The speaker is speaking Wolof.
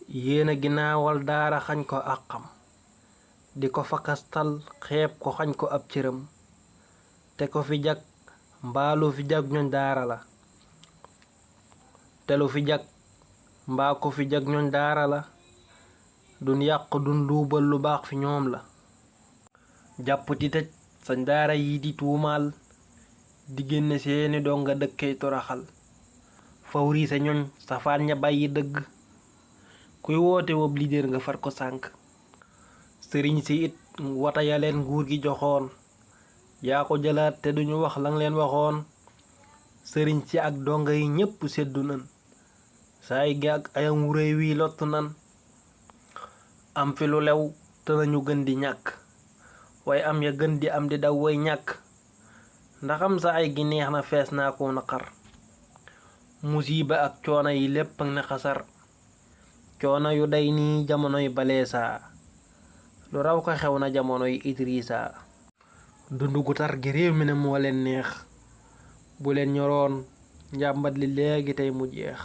yéena ginaawal daara xañ ko àqam di ko fakastal xeeb ko xañ ko ab cëram te ko fi jag mbaalu fi jag ñoñ daara la te lu fi jag mbaa ko fi jag ñoñ daara la dun yàq dun luubal lu baax fi ñoom la jàpp ti tëj sañ daara yi di tuumaal di génne seeni donga dëkkey toraxal fawriise ñoñ safaan ña bàyyi dëgg kuy woote wob leader nga far ko sànk sëriñ si it wata ya leen nguur gi joxoon yaa ko jëlaat te duñu wax lang leen waxoon sëriñ si ak donga yi ñépp seddu nan saay gi ak ayam wu réy wi lottu nan am fi lu lew te nañu gën di ñàkk waaye am ya gën di am di daw way ñàkk ndaxam sa ay gi neex na fees naa ko naqar musiba ak coono yi lépp ak ne xasar coono yu day nii jamonoy Baleesa lu raw ko xew na jamonoy Idrissa dundu gu tar gi réew mi ne moo leen neex bu leen ñoroon njàmbat li léegi tey mu jeex